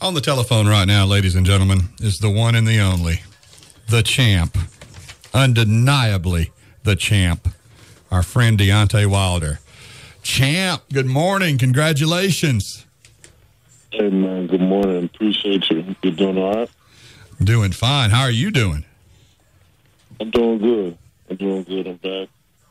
On the telephone right now, ladies and gentlemen, is the one and the only, the champ, undeniably the champ, our friend Deontay Wilder. Champ, good morning. Congratulations. Hey, man, good morning. Appreciate you. You doing all right? Doing fine. How are you doing? I'm doing good. I'm back.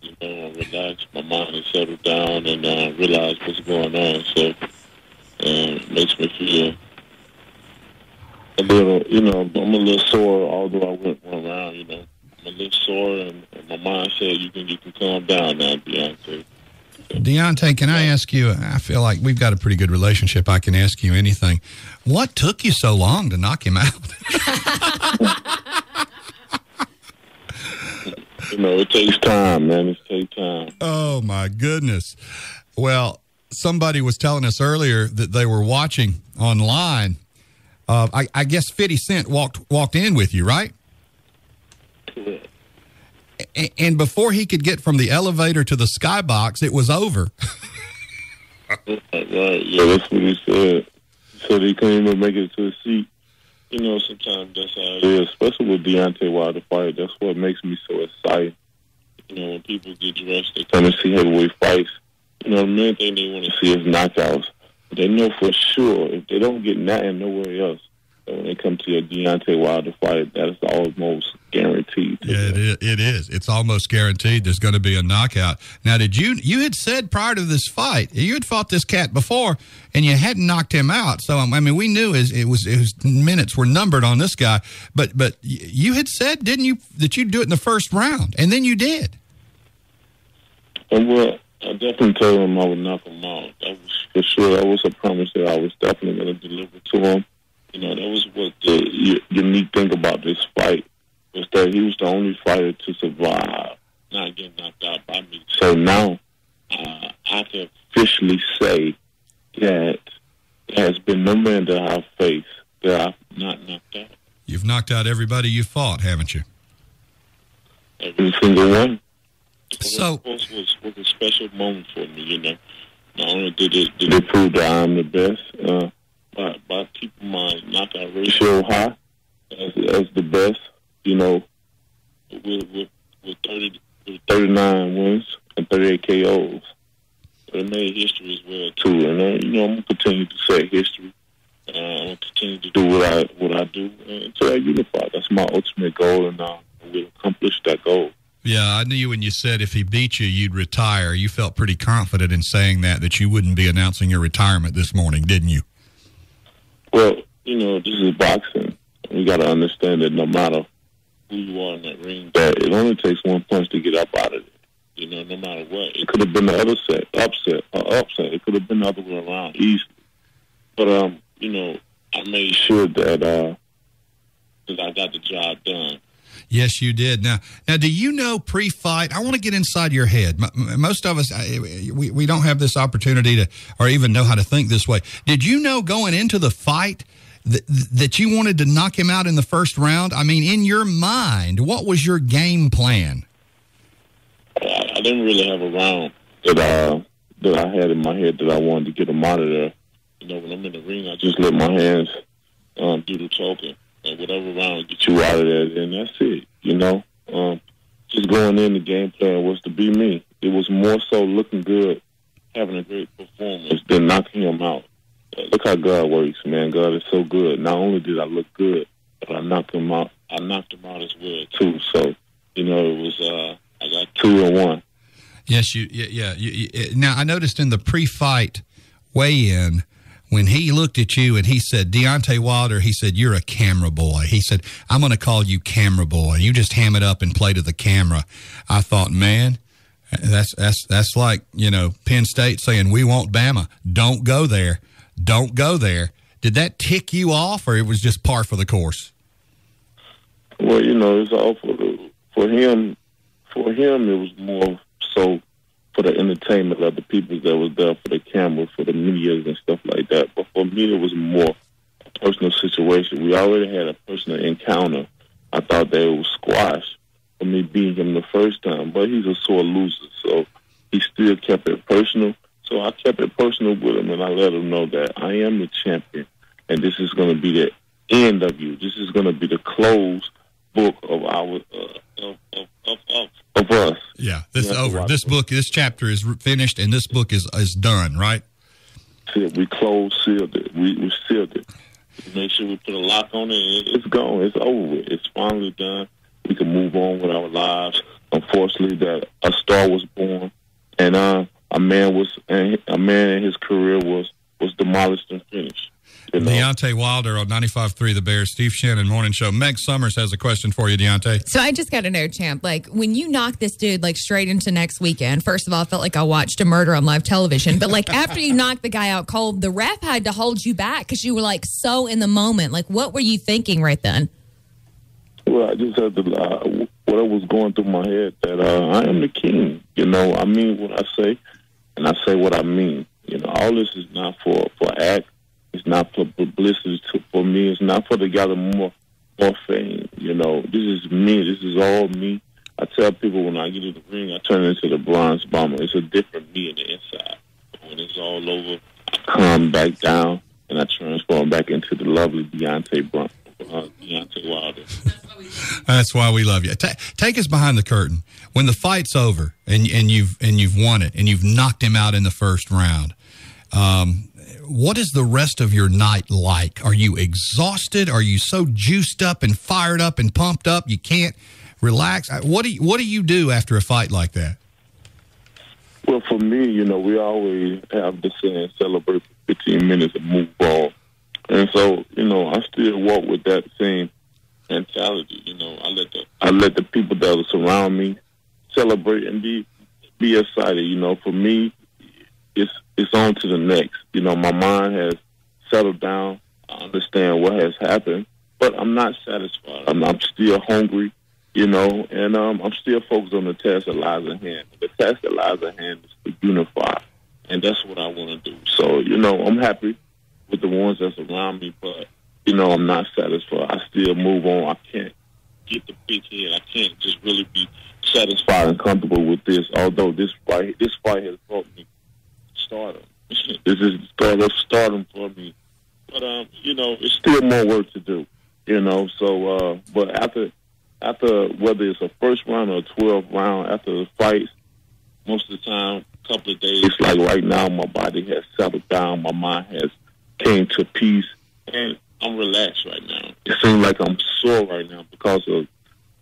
You know, I'm relaxed. My mind is settled down and realize what's going on. So it makes me feel a little, I'm a little sore, although I went one round, I'm a little sore, and my mind said, you can calm down now, Deontay. Deontay, can I ask you, I feel like we've got a pretty good relationship. I can ask you anything. What took you so long to knock him out? It takes time, man. It takes time. Oh, my goodness. Well, somebody was telling us earlier that they were watching online. I guess 50 Cent walked in with you, right? Correct. And before he could get from the elevator to the skybox, it was over. Right. Yeah, that's what he said. He said he couldn't even make it to his seat. Sometimes that's how it is, especially with Deontay Wilder fight. That's what makes me so excited. When people get dressed, they come and see heavyweight fights. The main thing they want to see is knockouts. But they know for sure if they don't get nothing nowhere else, that when they come to a Deontay Wilder fight, that is almost guaranteed. Yeah, it is. It's almost guaranteed there's going to be a knockout. Now, you had said prior to this fight, you had fought this cat before, and you hadn't knocked him out. So, we knew his minutes were numbered on this guy. But you had said, didn't you, that you'd do it in the first round, and then you did. Well, I definitely told him I would knock him out. That was for sure. That was a promise that I was definitely going to deliver to him. That was what the unique thing about this fight was that he was the only fighter to survive not getting knocked out by me. So now I can officially say that there has been no man that I've faced that I've not knocked out. You've knocked out everybody you fought, haven't you? Every single one. So it was a special moment for me, Not only did it prove that I'm the best, by keeping my knockout ratio high as the best, with 39 wins and 38 KOs. But it made history as well too, and I'm gonna continue to say history. I'm gonna continue to do what I do until I unify. That's my ultimate goal, and we'll accomplish that goal. Yeah, I knew when you said if he beat you, you'd retire. You felt pretty confident in saying that you wouldn't be announcing your retirement this morning, didn't you? Well, this is boxing. We got to understand that no matter who you are in that ring, that it only takes one punch to get up out of it. No matter what. It could have been the other upset. It could have been the other way around easily. But, I made sure that I got the job done. Yes, you did. Now, do you know pre-fight? I want to get inside your head. Most of us, we don't have this opportunity to, or even know how to think this way. Did you know going into the fight that you wanted to knock him out in the first round? In your mind, what was your game plan? I didn't really have a round that I had in my head that I wanted to get him out of there. When I'm in the ring, I just let my hands do the talking. And whatever round get you out of there, then that's it, Just going in, the game plan was to be me. It was more so looking good, having a great performance, than knocking him out. Look how God works, man. God is so good. Not only did I look good, but I knocked him out. I knocked him out as well, too. So, it was, I got 2-1. Yes, yeah. Now, I noticed in the pre-fight weigh-in, when he looked at you and he said, Deontay Wilder, he said, you're a camera boy. He said, I'm going to call you camera boy. You just ham it up and play to the camera. I thought, man, that's like, Penn State saying, we want Bama. Don't go there. Don't go there. Did that tick you off, or it was just par for the course? Well, it's all for him. For him, it was more so for the entertainment of the people that was there, for the camera, for the media and stuff like that. But for me, it was more a personal situation. We already had a personal encounter. I thought that it was squash for me beating him the first time, but he's a sore loser, so he still kept it personal. So I kept it personal with him, and I let him know that I am the champion, and this is going to be the end of you. This is going to be the close book of our of us. Yeah, this is over. This book, this chapter is finished, and this book is done, right? We closed, sealed it. We sealed it. Make sure we put a lock on it. It's gone. It's over with. It's finally done. We can move on with our lives. Unfortunately, that a star was born, and a man and his career was demolished and finished. You know? Deontay Wilder on 95.3 The Bears, Steve Shannon Morning Show. Meg Summers has a question for you, Deontay. So I just got to know, champ, like when you knock this dude like straight into next weekend, first of all, I felt like I watched a murder on live television. But like after you knocked the guy out cold, the ref had to hold you back because you were like so in the moment. Like what were you thinking right then? Well, I just had to, what was going through my head that I am the king. You know, I mean what I say, and I say what I mean. You know, all this is not for act. It's not for publicity for me. It's not for to gather more fame. You know, this is me. This is all me. I tell people when I get in the ring, I turn into the Bronze Bomber. It's a different me in the inside. When it's all over, I calm back down, and I transform back into the lovely Deontay Wilder. That's why we love you. Take us behind the curtain. When the fight's over and you've won it and you've knocked him out in the first round, what is the rest of your night like? Are you exhausted? Are you so juiced up and fired up and pumped up you can't relax? What do you do after a fight like that? Well, for me, you know, we always have the saying, celebrate for 15 minutes and move on. And so, you know, I still walk with that same mentality. You know, I let the people that surround me celebrate and be excited. You know, for me, it's on to the next. You know, my mind has settled down. I understand what has happened, but I'm not satisfied. I'm still hungry, you know, and I'm still focused on the task that lies at hand. The task that lies at hand is to unify, and that's what I want to do. So, you know, I'm happy with the ones that's around me, but, you know, I'm not satisfied. I still move on. I can't get the big head. I can't just really be satisfied and comfortable with this, although this fight has brought me stardom. This is the start of stardom for me. But, you know, it's still more work to do, you know. So, but after whether it's a first round or a 12th round, after the fight, most of the time, a couple of days, like right now, my body has settled down. My mind has came to peace, and I'm relaxed right now. It seems like I'm sore right now because of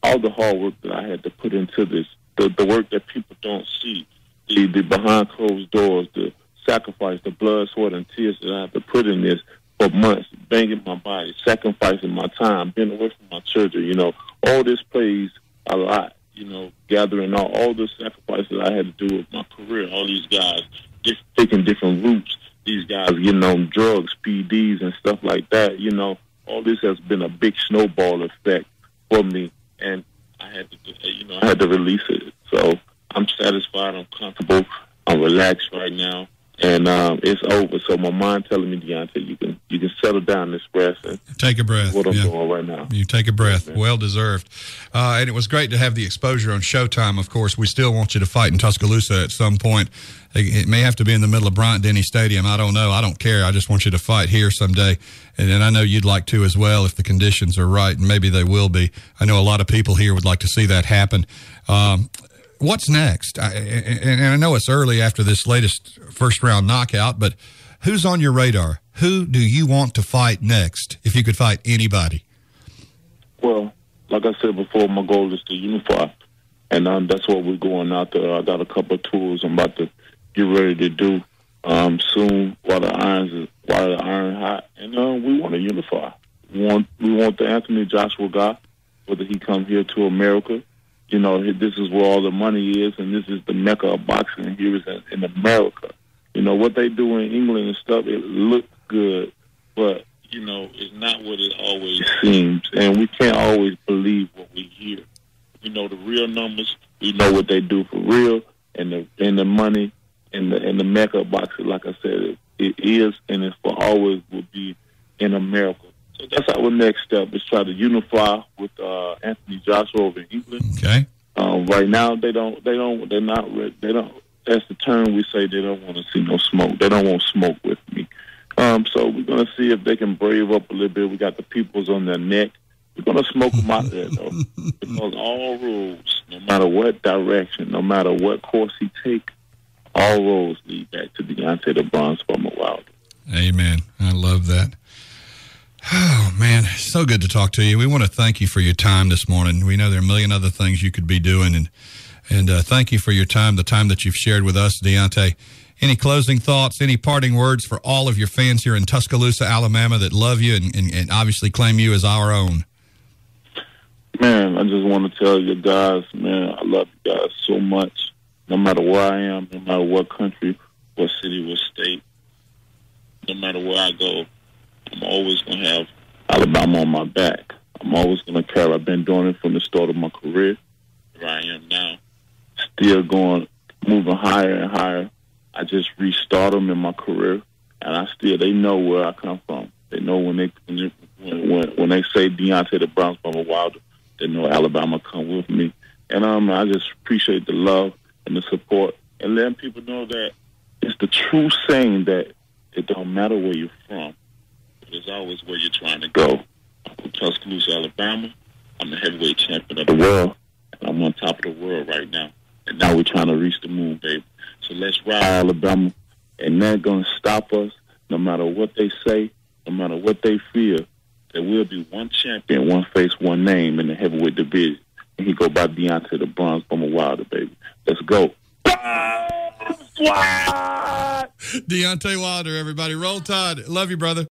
all the hard work that I had to put into this, the work that people don't see, the behind closed doors, the sacrifice, the blood, sweat, and tears that I have to put in this for months, banging my body, sacrificing my time, being away from my children. You know, all this plays a lot, you know, gathering all the sacrifices I had to do with my career, all these guys just taking different routes, these guys getting on drugs, PDs, and stuff like that. You know, all this has been a big snowball effect for me, and I had to release it. So I'm satisfied, I'm comfortable, I'm relaxed right now, and it's over. So my mind telling me, Deontay, you can settle down this rest and take a breath. What I'm doing right now. You take a breath. Well deserved. And it was great to have the exposure on Showtime. Of course, we still want you to fight in Tuscaloosa at some point. It may have to be in the middle of Bryant-Denny Stadium. I don't know. I don't care. I just want you to fight here someday. And I know you'd like to as well if the conditions are right, and maybe they will be. I know a lot of people here would like to see that happen. What's next? And I know it's early after this latest first-round knockout, but who's on your radar? Who do you want to fight next if you could fight anybody? Well, like I said before, my goal is to unify, and that's what we're going out there. I got a couple of tours I'm about to get ready to do soon while the iron hot, and we want to unify. We want the Anthony Joshua guy, whether he come here to America. You know, this is where all the money is, and this is the mecca of boxing here is in America. You know, what they do in England and stuff, it looks good, but, you know, it's not what it always seems. And we can't always believe what we hear. We know the real numbers. We know what they do for real, and the money and the mecca of boxing, like I said, it is, and it for always will be in America. So that's our next step, is try to unify with Anthony Joshua over in England. Okay. Right now, they're not ready. That's the term we say. They don't want to see no smoke. They don't want smoke with me. So we're going to see if they can brave up a little bit. We got the peoples on their neck. We're going to smoke them out of there, though. Because all roads, no matter what direction, no matter what course he take, all roads lead back to Deontay the Bronze Bomber Wilder. Amen. I love that. Oh, man, so good to talk to you. We want to thank you for your time this morning. We know there are a million other things you could be doing, and thank you for your time, the time that you've shared with us, Deontay. Any closing thoughts, any parting words for all of your fans here in Tuscaloosa, Alabama that love you and obviously claim you as our own? Man, I just want to tell you guys, man, I love you guys so much. No matter where I am, no matter what country, what city, what state, no matter where I go, I'm always going to have Alabama on my back. I'm always going to care. I've been doing it from the start of my career. Where I am now, still going, moving higher and higher. I just restarted them in my career, and they know where I come from. They know when they say Deontay the Bronze Bomber Wilder, they know Alabama come with me. And I just appreciate the love and the support, and letting people know that it's the true saying that it don't matter where you're from, but it's always where you're trying to go. I'm from Tuscaloosa, Alabama. I'm the heavyweight champion of the world, and I'm on top of the world right now. And now we're trying to reach the moon, baby. So let's ride, Alabama, and they're going to stop us no matter what they say, no matter what they feel. There will be one champion, one face, one name in the heavyweight division. And he go by Deontay the Bronze Bomber Wilder, baby. Let's go. Deontay Wilder, everybody. Roll Tide. Love you, brother.